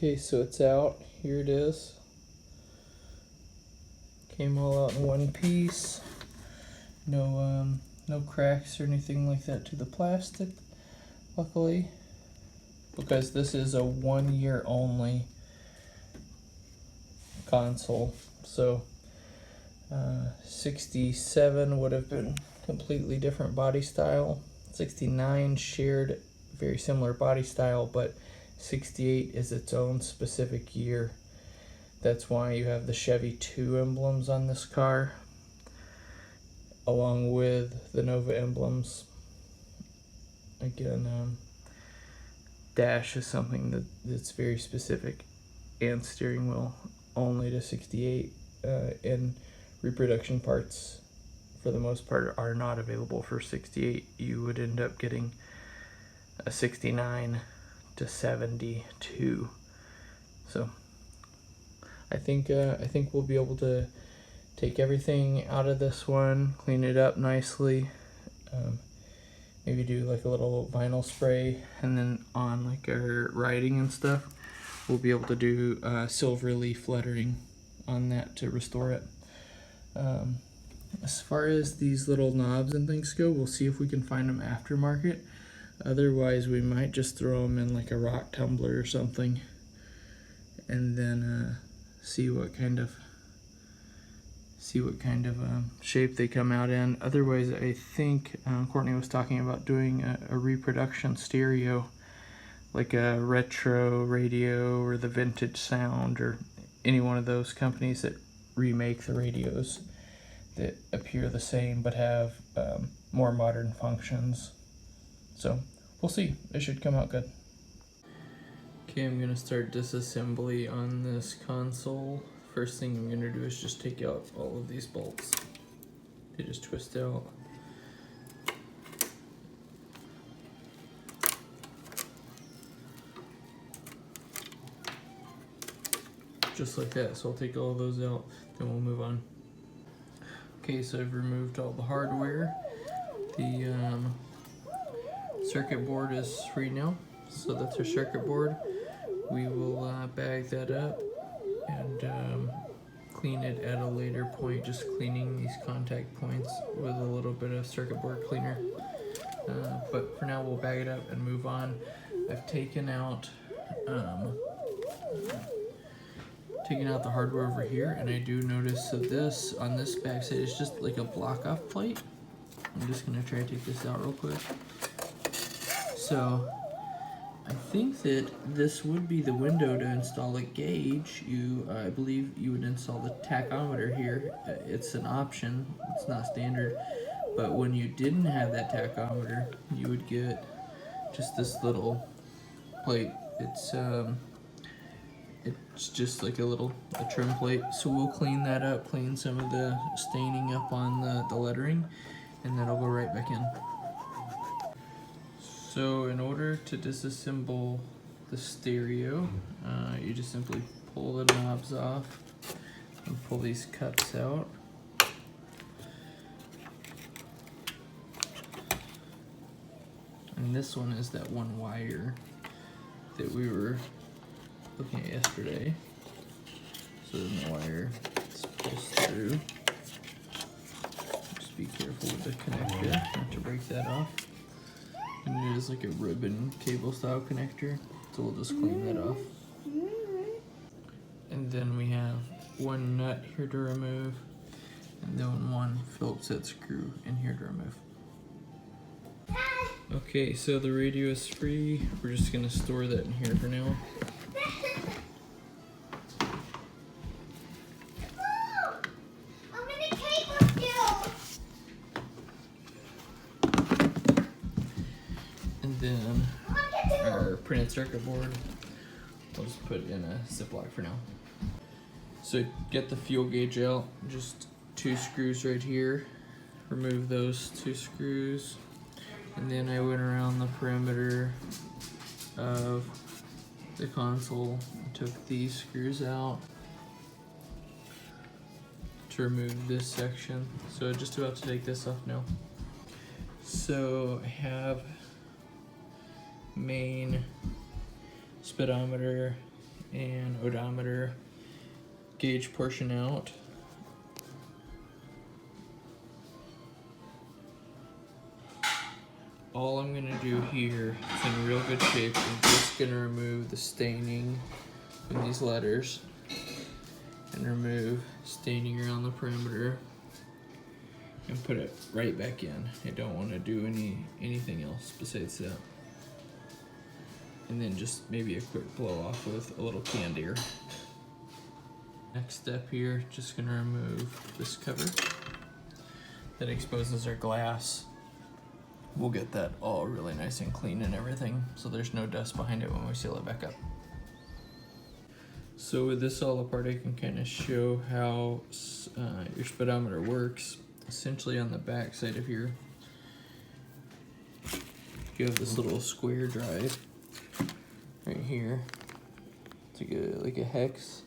Okay, so it's out. Here it is. Came all out in one piece. No cracks or anything like that to the plastic, luckily, because this is a 1 year only console. So 67 would have been completely different body style. 69 shared very similar body style, but 68 is its own specific year. That's why you have the Chevy 2 emblems on this car, along with the Nova emblems. Again, dash is something that's very specific, and steering wheel only to 68, and reproduction parts for the most part are not available for 68. You would end up getting a 69 to 72. So I think we'll be able to take everything out of this one, clean it up nicely, maybe do like a little vinyl spray, and then on like our writing and stuff, we'll be able to do silver leaf lettering on that to restore it. As far as these little knobs and things go, we'll see if we can find them aftermarket. Otherwise, we might just throw them in like a rock tumbler or something, and then see what kind of shape they come out in. Otherwise, I think Courtney was talking about doing a reproduction stereo, like a retro radio or the Vintage Sound or any one of those companies that remake the radios that appear the same but have more modern functions. So we'll see. It should come out good. Okay, I'm gonna start disassembly on this console. First thing I'm gonna do is just take out all of these bolts. They just twist out. Just like that. So I'll take all of those out, then we'll move on. Okay, so I've removed all the hardware. The circuit board is free now, so that's our circuit board. We will bag that up and clean it at a later point, just cleaning these contact points with a little bit of circuit board cleaner. But for now, we'll bag it up and move on. I've taken out the hardware over here, and I do notice that this on this back side is just like a block off plate. I'm just gonna try to take this out real quick. So I think that this would be the window to install a gauge. I believe you would install the tachometer here. It's an option, it's not standard, but when you didn't have that tachometer, you would get just this little plate. It's just like a trim plate. So we'll clean that up, clean some of the staining up on the lettering, and then I'll go right back in. So in order to disassemble the stereo, you just simply pull the knobs off and pull these cups out. And this one is that one wire that we were looking at yesterday. So then the wire pulls through. Just be careful with the connector, not to break that off. And it is like a ribbon cable style connector, so we'll just clean that off. And then we have one nut here to remove, and then one Phillips head screw in here to remove. Okay, so the radio is free. We're just gonna store that in here for now. And then our printed circuit board, we'll just put it in a Ziploc for now. So get the fuel gauge out, just 2 screws right here. Remove those 2 screws. And then I went around the perimeter of the console and took these screws out to remove this section. So just about to take this off now. So I have main speedometer and odometer gauge portion out. All I'm gonna do here, it's in real good shape, I'm just gonna remove the staining in these letters and remove staining around the perimeter and put it right back in. I don't want to do anything else besides that. And then just maybe a quick blow off with a little Candier. Next step here, just gonna remove this cover that exposes our glass. We'll get that all really nice and clean and everything, so there's no dust behind it when we seal it back up. So with this all apart, I can kind of show how your speedometer works. Essentially on the back side of here, you have this little square drive right here. It's like a hex.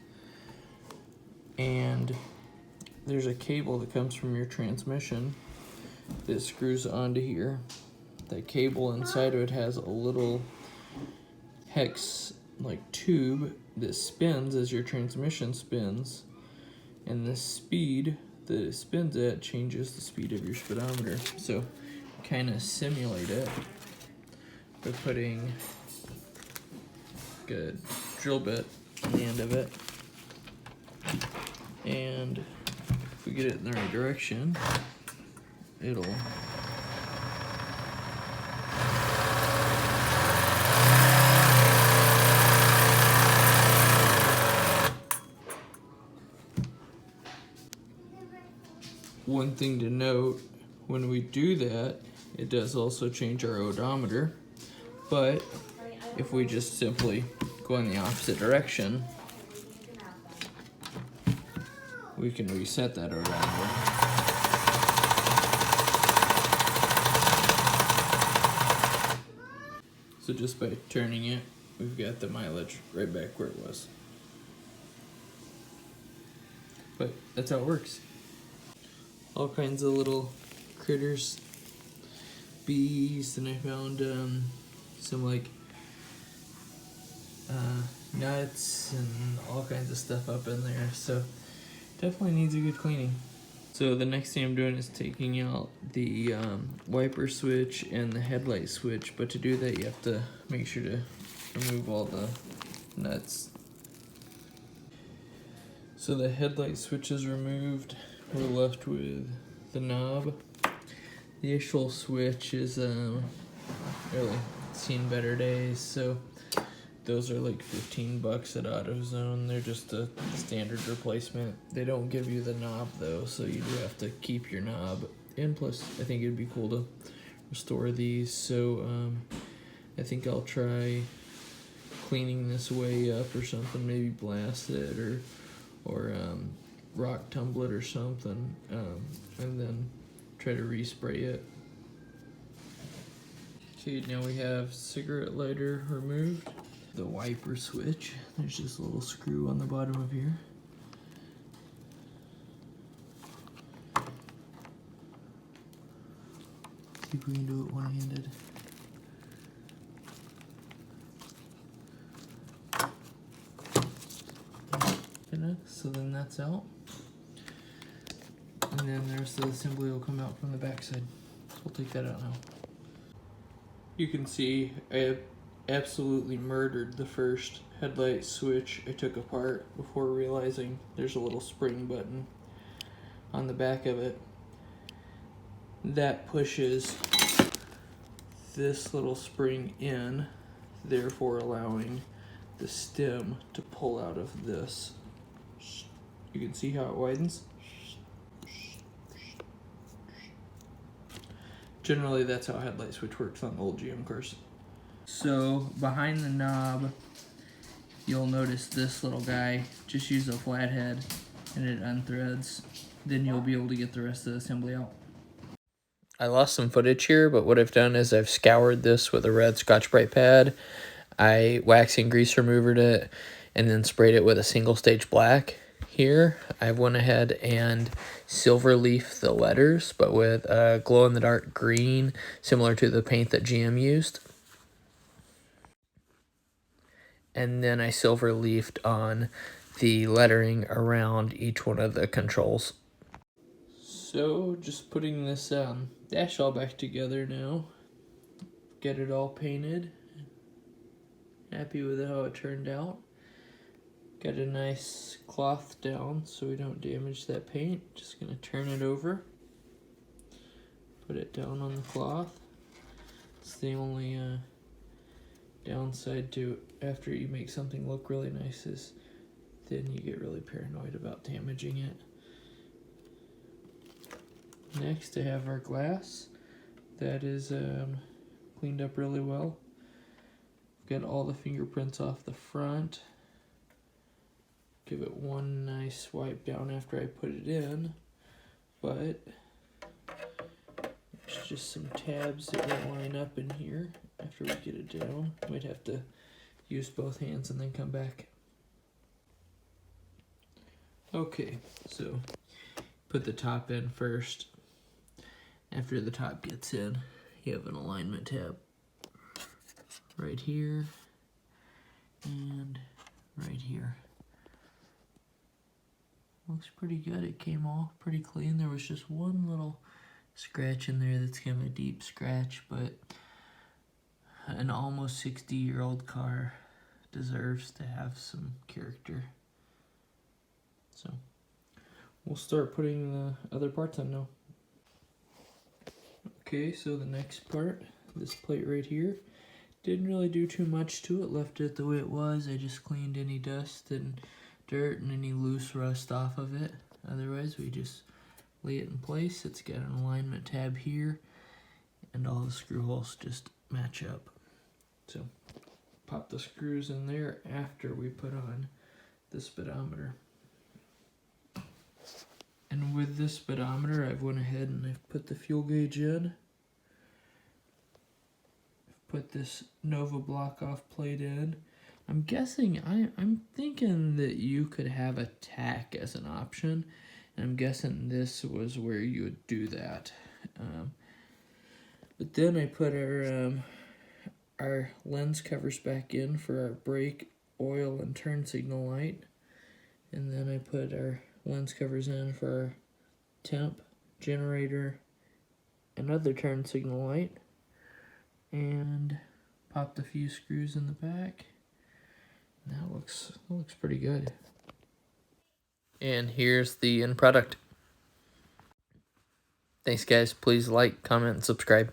And there's a cable that comes from your transmission that screws onto here. That cable inside of it has a little hex like tube that spins as your transmission spins, and the speed that it spins at changes the speed of your speedometer. So kind of simulate it by putting a drill bit on the end of it, and if we get it in the right direction, it'll one thing to note, when we do that, it does also change our odometer, but if we just simply go in the opposite direction, we can reset that odometer. So just by turning it, we've got the mileage right back where it was. But that's how it works. All kinds of little critters, bees, and I found some like nuts and all kinds of stuff up in there, so definitely needs a good cleaning. So the next thing I'm doing is taking out the wiper switch and the headlight switch, but to do that you have to make sure to remove all the nuts. So the headlight switch is removed. We're left with the knob. The actual switch is really seen better days, so those are like 15 bucks at AutoZone. They're just a standard replacement. They don't give you the knob though, so you do have to keep your knob. And plus, I think it'd be cool to restore these, so I think I'll try cleaning this way up or something, maybe blast it or rock tumble it or something, and then try to respray it. Okay, now we have cigarette lighter removed. The wiper switch, there's just a little screw on the bottom of here. See if we can do it one-handed. So then that's out. And then the rest of the assembly will come out from the back side. So we'll take that out now. You can see I absolutely murdered the first headlight switch I took apart before realizing there's a little spring button on the back of it that pushes this little spring in, therefore allowing the stem to pull out of this. You can see how it widens. Generally, that's how a headlight switch works on old GM cars. So behind the knob, you'll notice this little guy. Just use a flathead and it unthreads. Then you'll be able to get the rest of the assembly out. I lost some footage here, but what I've done is I've scoured this with a red Scotch Brite pad. I wax and grease removered it and then sprayed it with a single stage black. Here, I went ahead and silver leaf the letters, but with a glow-in-the-dark green, similar to the paint that GM used. and then I silver leafed on the lettering around each one of the controls. So just putting this dash all back together now. Get it all painted. Happy with how it turned out. Got a nice cloth down so we don't damage that paint. Just gonna turn it over. Put it down on the cloth. It's the only downside to after you make something look really nice is then you get really paranoid about damaging it. Next I have our glass. That is cleaned up really well. Got all the fingerprints off the front. Give it one nice wipe down after I put it in, but there's just some tabs that won't line up in here after we get it down. Might have to use both hands and then come back. Okay, so put the top in first. After the top gets in, you have an alignment tab right here and right here. Looks pretty good. It came off pretty clean. There was just one little scratch in there that's kind of a deep scratch, but an almost 60-year-old car deserves to have some character. So we'll start putting the other parts on now. Okay, so the next part, this plate right here, didn't really do too much to it. Left it the way it was. I just cleaned any dust and dirt and any loose rust off of it. Otherwise, we just lay it in place. It's got an alignment tab here, and all the screw holes just match up. So pop the screws in there after we put on the speedometer. And with this speedometer, I've went ahead and I've put the fuel gauge in. I've put this Nova block off plate in. I'm guessing, I'm thinking that you could have a tack as an option. And I'm guessing this was where you would do that. But then I put our lens covers back in for our brake, oil, and turn signal light. And then I put our lens covers in for our temp, generator, and other turn signal light. And popped a few screws in the back. That looks pretty good. And here's the end product. Thanks guys, please like, comment, and subscribe.